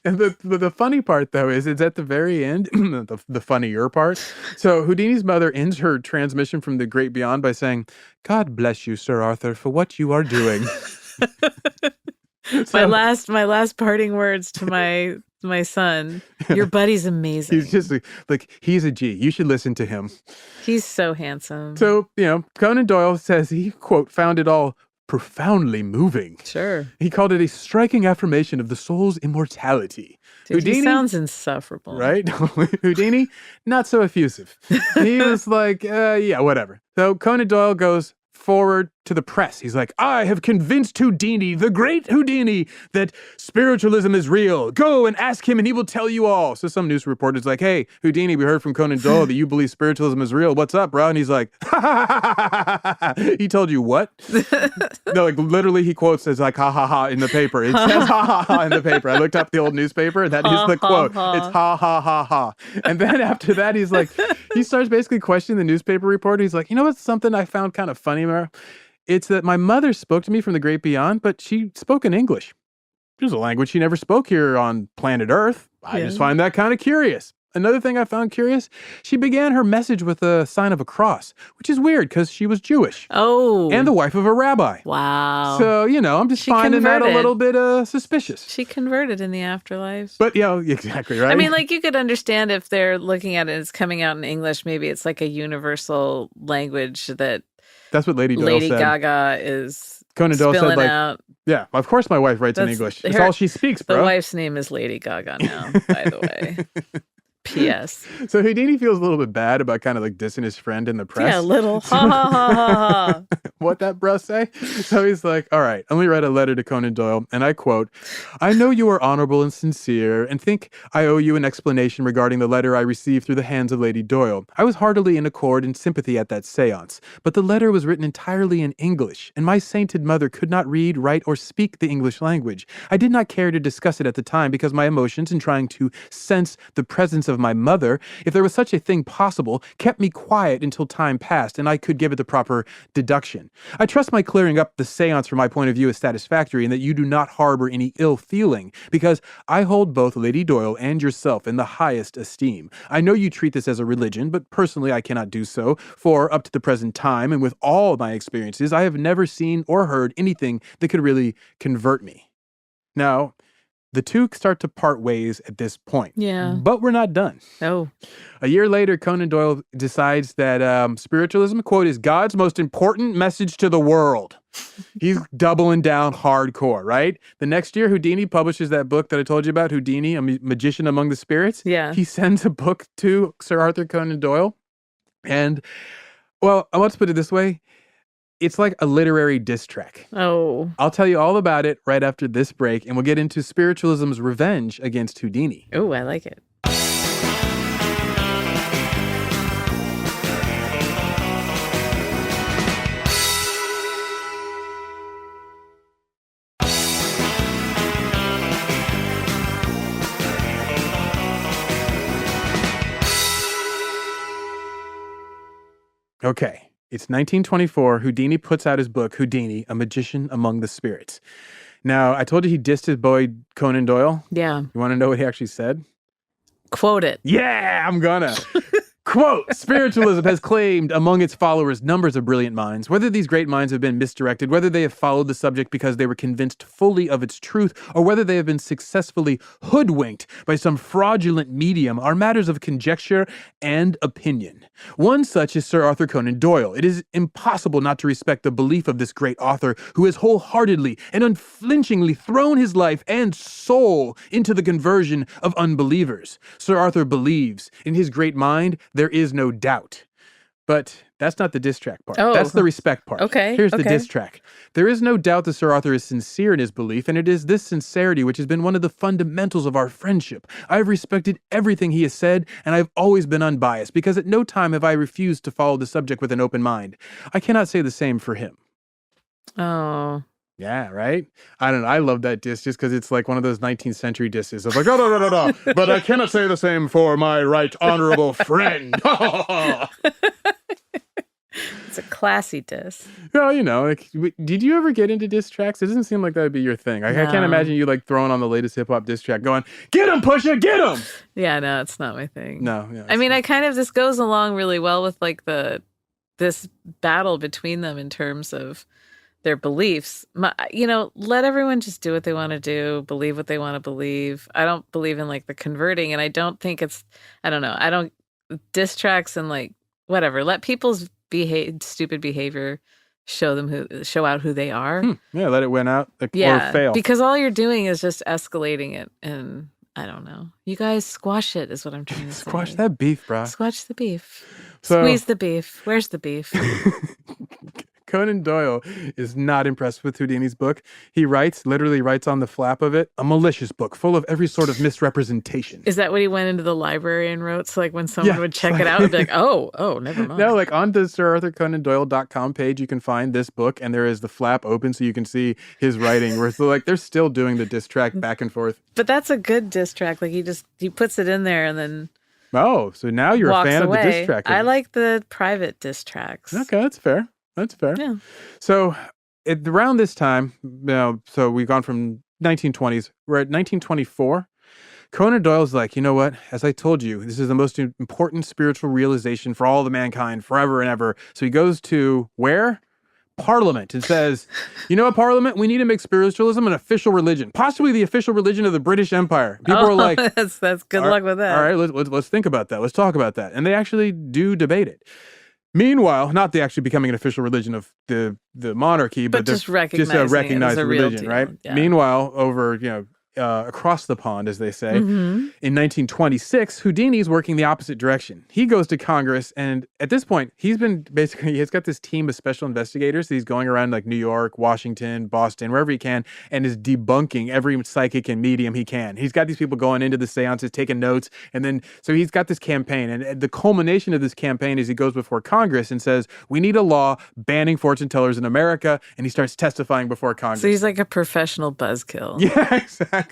and the funny part, though, is it's at the very end, the funnier part. So Houdini's mother ends her transmission from the great beyond by saying, "God bless you, Sir Arthur, for what you are doing." my last parting words to my son. Your buddy's amazing. He's just like, he's a G. You should listen to him. He's so handsome. So, Conan Doyle says he, quote, found it all profoundly moving. Sure. He called it a striking affirmation of the soul's immortality. Dude, Houdini sounds insufferable. Right? Houdini, not so effusive. He was like, yeah, whatever. So Conan Doyle goes forward to the press. He's like, "I have convinced Houdini, the great Houdini, that spiritualism is real. Go and ask him and he will tell you all." So some news reporter's like, "Hey, Houdini, we heard from Conan Doyle that you believe spiritualism is real. What's up, bro?" And he's like, "Ha ha ha ha ha. He told you what?" No, like literally he quotes as like, "Ha ha ha" in the paper. It says "ha ha ha" in the paper. I looked up the old newspaper and that is the quote. It's "ha ha ha ha." And then after that, he's like, he starts basically questioning the newspaper reporter. He's like, "You know what's something I found kind of funny, Mara? It's that my mother spoke to me from the great beyond, but she spoke in English. It was a language she never spoke here on planet Earth. I just find that kind of curious. Another thing I found curious, she began her message with a sign of a cross, which is weird because she was Jewish. Oh. And the wife of a rabbi. Wow. So, I'm just finding that a little bit suspicious. She converted in the afterlife. But, exactly, right? I mean, like, you could understand if they're looking at it as coming out in English, maybe it's like a universal language that that's what Lady Doyle said. Gaga is Conan Doyle said, like, out. Yeah, of course my wife writes in English. It's all she speaks, bro. The wife's name is Lady Gaga now, by the way. P.S. So Houdini feels a little bit bad about kind of like dissing his friend in the press. Yeah, a little. Ha ha ha ha ha. What that bro say? So he's like, "All right, let me write a letter to Conan Doyle." And I quote, "I know you are honorable and sincere and think I owe you an explanation regarding the letter I received through the hands of Lady Doyle. I was heartily in accord and sympathy at that seance, but the letter was written entirely in English, and my sainted mother could not read, write, or speak the English language. I did not care to discuss it at the time because my emotions in trying to sense the presence of my mother, if there was such a thing possible, kept me quiet until time passed and I could give it the proper deduction. I trust my clearing up the seance from my point of view is satisfactory and that you do not harbor any ill feeling, because I hold both Lady Doyle and yourself in the highest esteem. I know you treat this as a religion, but personally I cannot do so, for up to the present time and with all my experiences, I have never seen or heard anything that could really convert me." Now, the two start to part ways at this point. Yeah. But we're not done. Oh. A year later, Conan Doyle decides that spiritualism, quote, is God's most important message to the world. He's doubling down hardcore, right? The next year, Houdini publishes that book that I told you about, Houdini, a magician among the spirits. Yeah. He sends a book to Sir Arthur Conan Doyle. And, well, I want to put it this way. It's like a literary diss track. Oh. I'll tell you all about it right after this break, and we'll get into spiritualism's revenge against Houdini. Oh, I like it. Okay. It's 1924. Houdini puts out his book, Houdini, A Magician Among the Spirits. Now, I told you he dissed his boy Conan Doyle. Yeah. You want to know what he actually said? Quote it. Yeah, I'm gonna. Quote, spiritualism has claimed among its followers numbers of brilliant minds. Whether these great minds have been misdirected, whether they have followed the subject because they were convinced fully of its truth, or whether they have been successfully hoodwinked by some fraudulent medium are matters of conjecture and opinion. One such is Sir Arthur Conan Doyle. It is impossible not to respect the belief of this great author who has wholeheartedly and unflinchingly thrown his life and soul into the conversion of unbelievers. Sir Arthur believes in his great mind there is no doubt. But that's not the diss track part. Oh. That's the respect part. Okay. Here's the diss track. There is no doubt that Sir Arthur is sincere in his belief, and it is this sincerity which has been one of the fundamentals of our friendship. I have respected everything he has said, and I have always been unbiased, because at no time have I refused to follow the subject with an open mind. I cannot say the same for him. Oh. Yeah, right? I don't know. I love that diss just because it's like one of those 19th century disses of like, oh, no, but I cannot say the same for my right honorable friend. It's a classy diss. Well, you know, like, did you ever get into diss tracks? It doesn't seem like that would be your thing. I can't imagine you like throwing on the latest hip hop diss track going, get him, Pusha, get him! Yeah, no, it's not my thing. No. Yeah, I mean, this goes along really well with like this battle between them in terms of their beliefs. Let everyone just do what they want to do, believe what they want to believe. I don't believe in like the converting, and I don't think diss tracks and like whatever. Let people's stupid behavior show out who they are. Yeah, let it win out or fail. Because all you're doing is just escalating it, and I don't know. You guys squash it is what I'm trying to say. Squash that beef, bro. Squash the beef. Squeeze the beef. Where's the beef? Conan Doyle is not impressed with Houdini's book. He literally writes on the flap of it, a malicious book full of every sort of misrepresentation. Is that what he went into the library and wrote? So like when someone would check it out, it'd be like, oh, never mind. No, like on the SirArthurConanDoyle.com page, you can find this book and there is the flap open so you can see his writing where so like they're still doing the diss track back and forth. But that's a good diss track. Like he puts it in there and then oh, so now you're a fan away. Of the diss track. I like the private diss tracks. Okay, that's fair. That's fair. Yeah. So around this time, so we've gone from 1920s. We're at 1924. Conan Doyle's like, you know what? As I told you, this is the most important spiritual realization for all of mankind forever and ever. So he goes to where? Parliament and says, you know what, Parliament? We need to make spiritualism an official religion, possibly the official religion of the British Empire. People are like, that's good luck with that. All right, let's think about that. Let's talk about that. And they actually do debate it. Meanwhile, not the actually becoming an official religion of the monarchy, but just recognized religion, right? Yeah. Meanwhile, over across the pond, as they say, in 1926, Houdini's working the opposite direction. He goes to Congress, and at this point, he's got this team of special investigators. He's going around like New York, Washington, Boston, wherever he can, and is debunking every psychic and medium he can. He's got these people going into the seances, taking notes, and then so he's got this campaign. And the culmination of this campaign is he goes before Congress and says, "We need a law banning fortune tellers in America," and he starts testifying before Congress. So he's like a professional buzzkill. Yeah, exactly.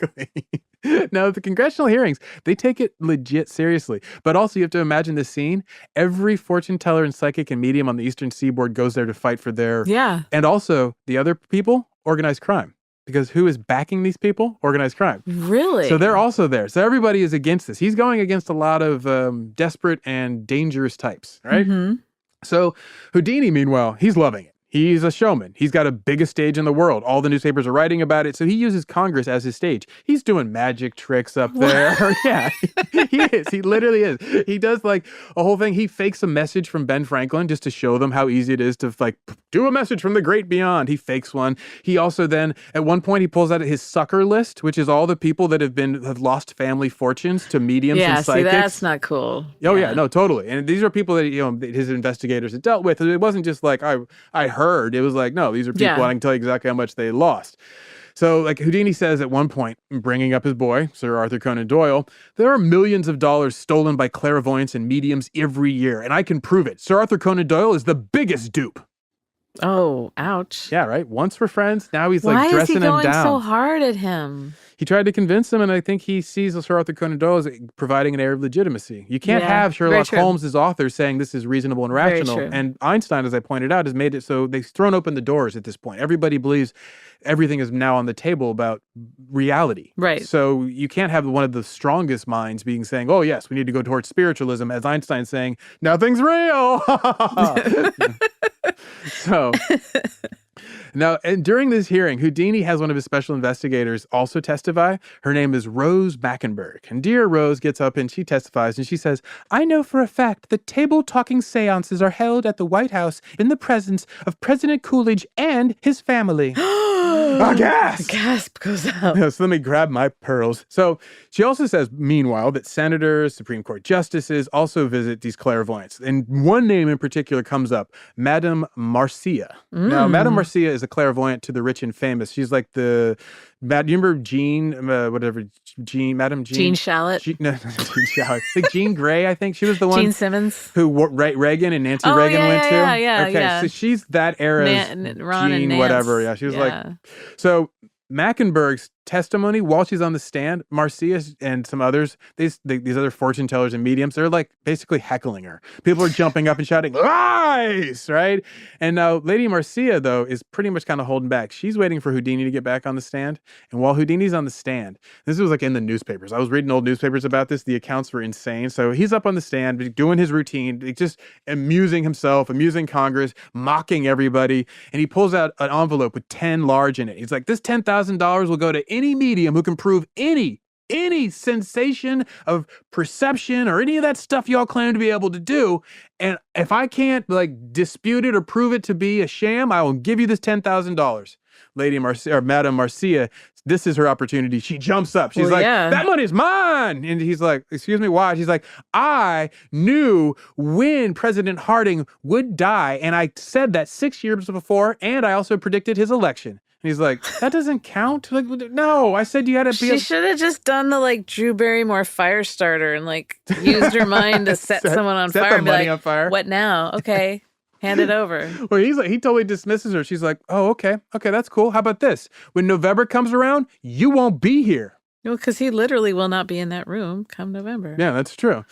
Now, the congressional hearings, they take it legit seriously. But also, you have to imagine the scene. Every fortune teller and psychic and medium on the Eastern Seaboard goes there to fight for their... Yeah. And also, the other people, organized crime. Because who is backing these people? Organized crime. Really? So they're also there. So everybody is against this. He's going against a lot of desperate and dangerous types, right? Mm-hmm. So Houdini, meanwhile, he's loving it. He's a showman. He's got a biggest stage in the world. All the newspapers are writing about it. So he uses Congress as his stage. He's doing magic tricks up there. Yeah, he is. He literally is. He does like a whole thing. He fakes a message from Ben Franklin just to show them how easy it is to like do a message from the great beyond. He fakes one. He also then, at one point, he pulls out his sucker list, which is all the people that have lost family fortunes to mediums and psychics. Yeah, see, that's not cool. Oh, yeah, no, totally. And these are people that, his investigators had dealt with. It wasn't just like, I heard. It was like, no, these are people, and I can tell you exactly how much they lost. So like Houdini says at one point, bringing up his boy, Sir Arthur Conan Doyle, there are millions of dollars stolen by clairvoyants and mediums every year, and I can prove it. Sir Arthur Conan Doyle is the biggest dupe. Oh, ouch. Yeah, right? Once we're friends, now he's like dressing him down. Why is he going so hard at him? he tried to convince them, and I think he sees Sir Arthur Conan Doyle as providing an air of legitimacy. You can't have Sherlock Holmes as author saying this is reasonable and rational. And Einstein, as I pointed out, has made it so they've thrown open the doors at this point. Everybody believes everything is now on the table about reality. Right. So you can't have one of the strongest minds being saying, oh, yes, we need to go towards spiritualism, as Einstein saying, nothing's real. So now, and during this hearing, Houdini has one of his special investigators also testify. Her name is Rose Backenberg. And dear Rose gets up and she testifies and she says, I know for a fact that table-talking seances are held at the White House in the presence of President Coolidge and his family. A gasp! A gasp goes out. Yeah, so let me grab my pearls. So she also says, meanwhile, that senators, Supreme Court justices also visit these clairvoyants. And one name in particular comes up, Madame Marcia. Now, Madame Marcia is a clairvoyant to the rich and famous. She's like do you remember Jean, Madame Jean? Jean Shalit? No, Jean Shalit. Like Jean Grey, I think. She was the one. Jean Simmons? Who Reagan and Nancy Reagan went to. Yeah. So she's that era's Ron Jean and whatever. Yeah, she was like, so Mackenberg's testimony while she's on the stand, Marcia and some others, these other fortune tellers and mediums, they're like basically heckling her. People are jumping up and shouting, lies, right? And now Lady Marcia, though, is pretty much kind of holding back. She's waiting for Houdini to get back on the stand. And while Houdini's on the stand, this was like in the newspapers. I was reading old newspapers about this. The accounts were insane. So he's up on the stand doing his routine, just amusing himself, amusing Congress, mocking everybody. And he pulls out an envelope with 10 large in it. He's like, this $10,000 will go to any medium who can prove any sensation of perception or any of that stuff y'all claim to be able to do. And if I can't like dispute it or prove it to be a sham, I will give you this $10,000. Lady Marcia, or Madame Marcia, this is her opportunity. She jumps up. She's that money is mine. And he's like, excuse me, why? She's like, I knew when President Harding would die. And I said that 6 years before. And I also predicted his election. And he's like, that doesn't count. Like, no, I said you had to be. She should have just done the like Drew Barrymore fire starter and like used her mind to set someone on fire. Set the money on fire. What now? Okay, hand it over. Well, he's like, he totally dismisses her. She's like, oh, okay, that's cool. How about this? When November comes around, you won't be here. Well, because he literally will not be in that room come November. Yeah, that's true.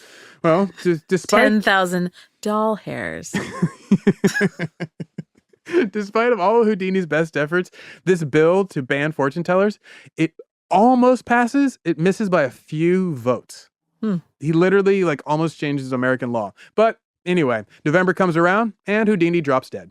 Well, despite 10,000 doll hairs. Despite of all of Houdini's best efforts, this bill to ban fortune tellers, it almost passes. It misses by a few votes. He literally like almost changes American law. But anyway, November comes around and Houdini drops dead.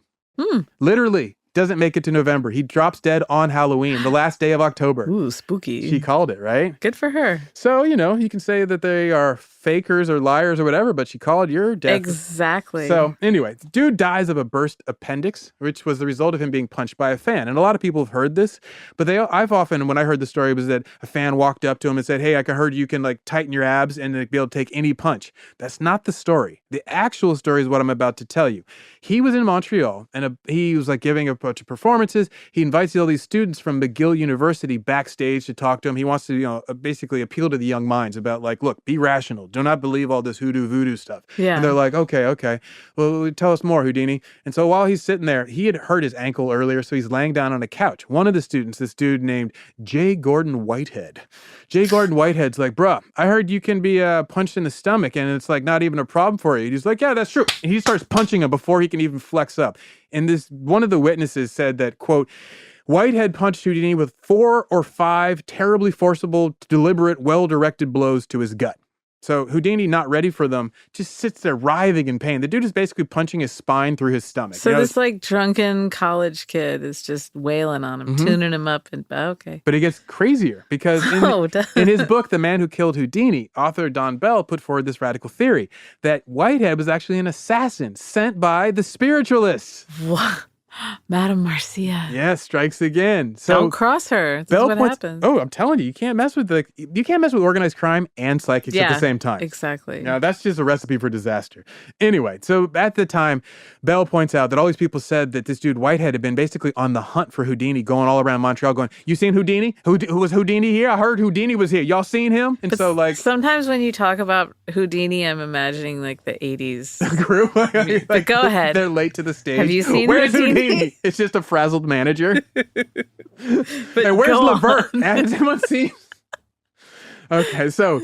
Literally doesn't make it to November. He drops dead on Halloween, the last day of October. Ooh, spooky. She called it, right? Good for her. So, you can say that they are fakers or liars or whatever, but she called your death. Exactly. So anyway, the dude dies of a burst appendix, which was the result of him being punched by a fan. And a lot of people have heard this, but I've often, when I heard the story, was that a fan walked up to him and said, hey, I heard you can like tighten your abs and be able to take any punch. That's not the story. The actual story is what I'm about to tell you. He was in Montreal and he was like giving a bunch of performances. He invites all these students from McGill University backstage to talk to him. He wants to, basically appeal to the young minds about like, look, be rational. Do not believe all this hoodoo voodoo stuff. Yeah. And they're like, okay. Well, tell us more, Houdini. And so while he's sitting there, he had hurt his ankle earlier, so he's laying down on a couch. One of the students, this dude named J. Gordon Whitehead. J. Gordon Whitehead's like, bruh, I heard you can be punched in the stomach and it's like not even a problem for you. He's like, yeah, that's true. And he starts punching him before he can even flex up. And one of the witnesses said that, quote, Whitehead punched Houdini with 4 or 5 terribly forcible, deliberate, well-directed blows to his gut. So Houdini, not ready for them, just sits there writhing in pain. The dude is basically punching his spine through his stomach. So this like drunken college kid is just wailing on him, tuning him up. And okay. But it gets crazier because in his book, The Man Who Killed Houdini, author Don Bell put forward this radical theory that Whitehead was actually an assassin sent by the spiritualists. What? Madame Marcia. Yeah, strikes again. So don't cross her. This is what happens. Oh, I'm telling you, you can't mess with organized crime and psychics at the same time. Exactly. Now that's just a recipe for disaster. Anyway, so at the time, Bell points out that all these people said that this dude Whitehead had been basically on the hunt for Houdini, going all around Montreal, going, "You seen Houdini? Who was Houdini here? I heard Houdini was here. Y'all seen him?" And but so like sometimes when you talk about Houdini, I'm imagining like the 80s group. But go ahead. They're late to the stage. Have you seen Where's Houdini? It's just a frazzled manager. But hey, where's Levert? Has anyone seen Okay, so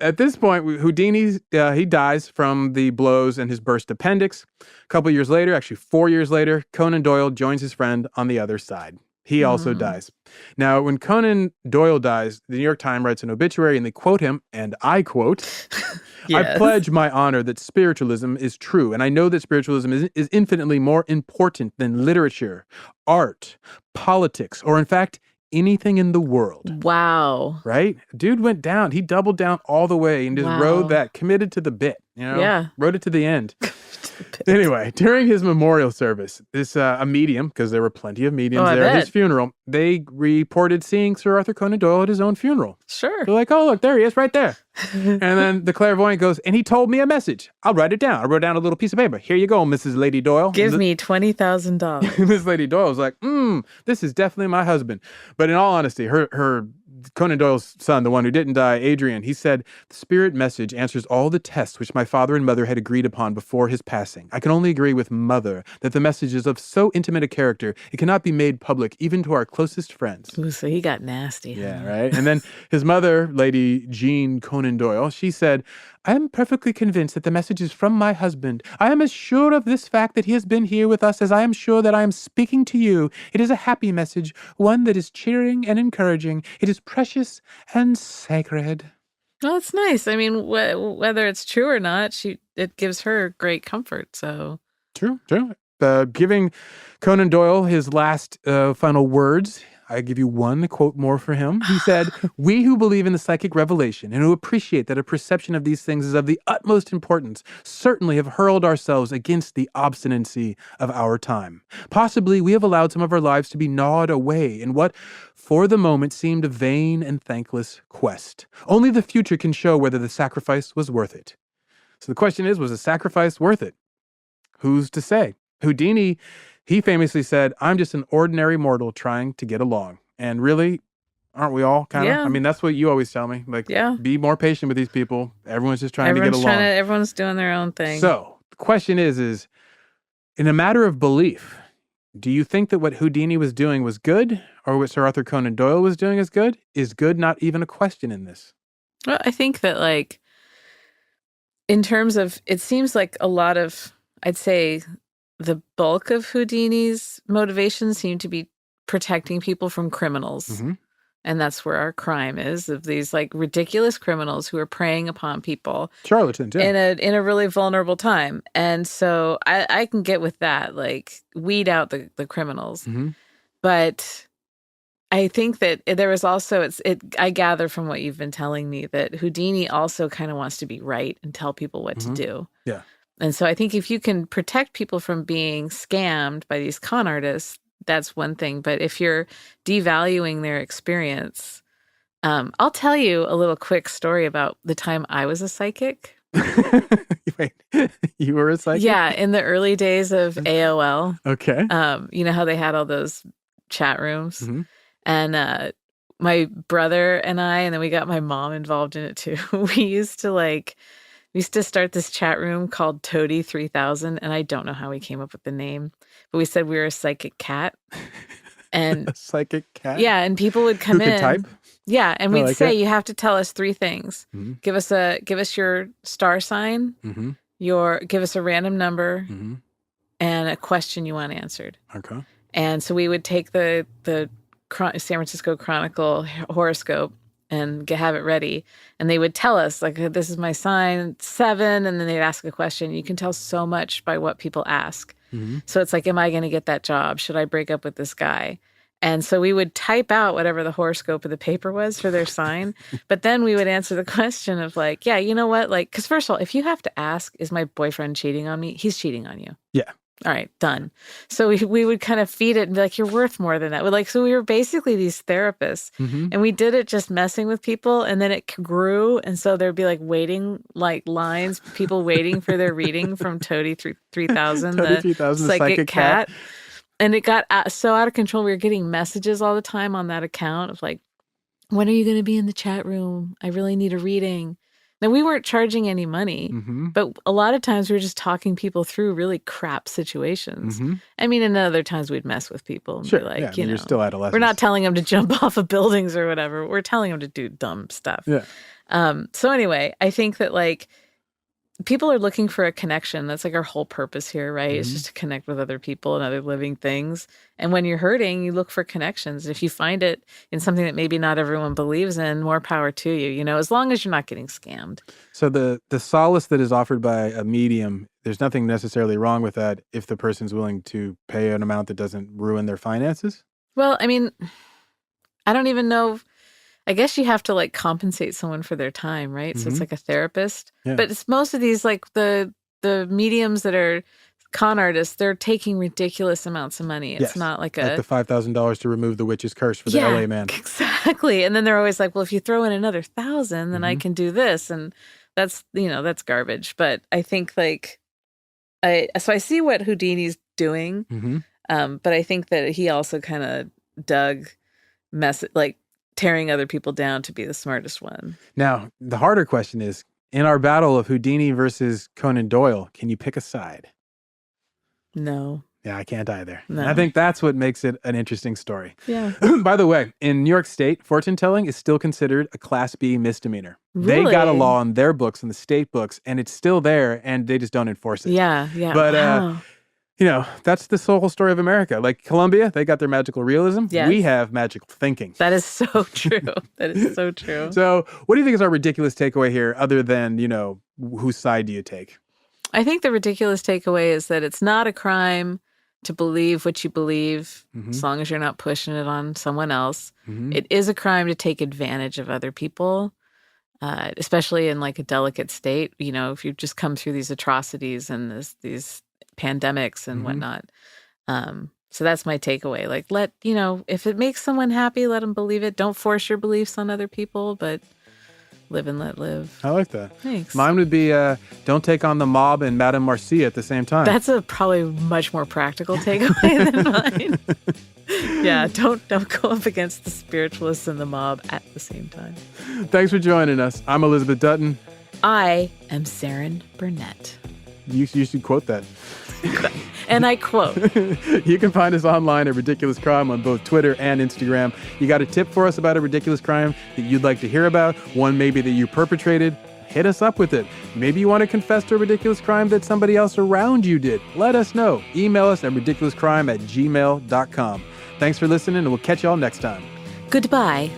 at this point, Houdini, he dies from the blows in his burst appendix. A couple years later, actually 4 years later, Conan Doyle joins his friend on the other side. He also dies. Now, when Conan Doyle dies, the New York Times writes an obituary and they quote him, and I quote, Yes. I pledge my honor that spiritualism is true, and I know that spiritualism is infinitely more important than literature, art, politics, or in fact, anything in the world. Wow. Right? Dude went down. He doubled down all the way and just rode that, committed to the bit, rode it to the end. Anyway, during his memorial service, a medium, because there were plenty of mediums there at his funeral, they reported seeing Sir Arthur Conan Doyle at his own funeral. Sure. They're like, oh, look, there he is right there. And then the clairvoyant goes, and he told me a message. I'll write it down. I wrote down a little piece of paper. Here you go, Mrs. Lady Doyle. Give me $20,000. Miss Lady Doyle was like, this is definitely my husband. But in all honesty, her Conan Doyle's son, the one who didn't die, Adrian, he said, the spirit message answers all the tests which my father and mother had agreed upon before his passing. I can only agree with mother that the message is of so intimate a character, it cannot be made public even to our closest friends. Ooh, so he got nasty. Yeah, right? And then his mother, Lady Jean Conan Doyle, she said, I am perfectly convinced that the message is from my husband. I am as sure of this fact that he has been here with us as I am sure that I am speaking to you. It is a happy message, one that is cheering and encouraging. It is precious and sacred. Well, it's nice. I mean, whether it's true or not, it gives her great comfort. So True. Giving Conan Doyle his last final words, I give you one quote more for him. He said, we who believe in the psychic revelation and who appreciate that a perception of these things is of the utmost importance certainly have hurled ourselves against the obstinacy of our time. Possibly we have allowed some of our lives to be gnawed away in what for the moment seemed a vain and thankless quest. Only the future can show whether the sacrifice was worth it. So the question is, was the sacrifice worth it? Who's to say? Houdini, he famously said, I'm just an ordinary mortal trying to get along. And really, aren't we all kind of? Yeah. I mean, that's what you always tell me. Like, be more patient with these people. Everyone's just trying to get along. Everyone's doing their own thing. So the question is in a matter of belief, do you think that what Houdini was doing was good, or what Sir Arthur Conan Doyle was doing is good? Is good not even a question in this? Well, I think that, like, in terms of, it seems like a lot of, I'd say, the bulk of Houdini's motivations seem to be protecting people from criminals. Mm-hmm. And that's where our crime is, of these like ridiculous criminals who are preying upon people. Charlatans, yeah. In a really vulnerable time. And so I can get with that, like weed out the criminals. Mm-hmm. But I think that there was also, I gather from what you've been telling me that Houdini also kind of wants to be right and tell people what to do. Yeah. And so I think if you can protect people from being scammed by these con artists, that's one thing. But if you're devaluing their experience, I'll tell you a little quick story about the time I was a psychic. Wait, you were a psychic? Yeah, in the early days of AOL. Okay. You know how they had all those chat rooms? Mm-hmm. And my brother and I, and then we got my mom involved in it too. We used to start this chat room called Toady 3000, and I don't know how we came up with the name, but we said we were a psychic cat. And a psychic cat? Yeah, and people would come in. Who could type? Yeah, and we'd say, you have to tell us 3 things. Mm-hmm. Give us your star sign, mm-hmm. Give us a random number, mm-hmm. and a question you want answered. Okay. And so we would take the San Francisco Chronicle horoscope and have it ready. And they would tell us, like, this is my sign, 7, and then they'd ask a question. You can tell so much by what people ask. Mm-hmm. So it's like, am I going to get that job? Should I break up with this guy? And so we would type out whatever the horoscope of the paper was for their sign. But then we would answer the question of like, yeah, you know what? Like, because first of all, if you have to ask, is my boyfriend cheating on me? He's cheating on you. Yeah. All right, done. So we would kind of feed it and be like, you're worth more than that. So we were basically these therapists, mm-hmm. and we did it just messing with people, and then it grew. And so there'd be like waiting, like lines, people waiting for their reading from Toady 3000, Toady the 3000, psychic cat. And it got so out of control. We were getting messages all the time on that account of like, when are you going to be in the chat room? I really need a reading. Now, we weren't charging any money, but a lot of times we were just talking people through really crap situations. I mean, and other times we'd mess with people and be like, you're still adolescents. we're not telling them to jump off of buildings or whatever. We're telling them to do dumb stuff. Yeah. So anyway, I think that like people are looking for a connection. That's like our whole purpose here, right? It's just to connect with other people and other living things. And when you're hurting, you look for connections. If you find it in something that maybe not everyone believes in, more power to you, you know, as long as you're not getting scammed. So the solace that is offered by a medium, there's nothing necessarily wrong with that if the person's willing to pay an amount that doesn't ruin their finances? Well, I mean, I don't even know. I guess you have to like compensate someone for their time, right? So it's like a therapist. Yeah. But it's most of these like the mediums that are con artists, they're taking ridiculous amounts of money. It's not like the $5,000 to remove the witch's curse for the LA man. Exactly. And then they're always like, well, if you throw in another 1,000, then I can do this. And that's, you know, that's garbage. But I think like I see what Houdini's doing. But I think that he also kind of dug tearing other people down to be the smartest one. Now, the harder question is, in our battle of Houdini versus Conan Doyle, can you pick a side? No. Yeah, I can't either. No. And I think that's what makes it an interesting story. Yeah. By the way, in New York State, fortune telling is still considered a Class B misdemeanor. Really? They got a law in their books, in the state books, and it's still there, and they just don't enforce it. Yeah. But, you know, that's the whole story of America. Like Colombia, they got their magical realism. Yes. We have magical thinking. That is so true. That is so true. So what do you think is our ridiculous takeaway here, other than, you know, whose side do you take? I think the ridiculous takeaway is that it's not a crime to believe what you believe, as long as you're not pushing it on someone else. It is a crime to take advantage of other people, especially in like a delicate state. You know, if you just come through these atrocities and these pandemics and whatnot. So that's my takeaway. Like, if it makes someone happy, let them believe it. Don't force your beliefs on other people, but live and let live. I like that. Thanks. Mine would be don't take on the mob and Madame Marcia at the same time. That's a probably much more practical takeaway than mine. Yeah, don't go up against the spiritualists and the mob at the same time. Thanks for joining us. I'm Elizabeth Dutton. I am Zaron Burnett. You should quote that. And I quote. You can find us online at Ridiculous Crime on both Twitter and Instagram. You got a tip for us about a ridiculous crime that you'd like to hear about? One maybe that you perpetrated? Hit us up with it. Maybe you want to confess to a ridiculous crime that somebody else around you did. Let us know. Email us at ridiculouscrime@gmail.com. Thanks for listening, and we'll catch y'all next time. Goodbye.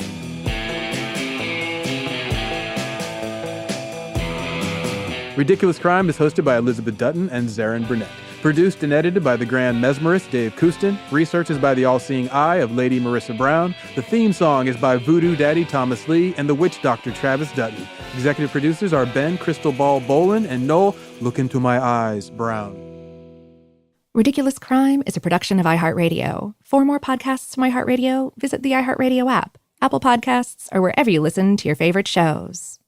Ridiculous Crime is hosted by Elizabeth Dutton and Zaron Burnett. Produced and edited by the grand mesmerist Dave Kustin. Research is by the all-seeing eye of Lady Marissa Brown. The theme song is by Voodoo Daddy Thomas Lee and the Witch Doctor Travis Dutton. Executive producers are Ben Crystal Ball Bolin and Noel Look Into My Eyes Brown. Ridiculous Crime is a production of iHeartRadio. For more podcasts from iHeartRadio, visit the iHeartRadio app, Apple Podcasts, or wherever you listen to your favorite shows.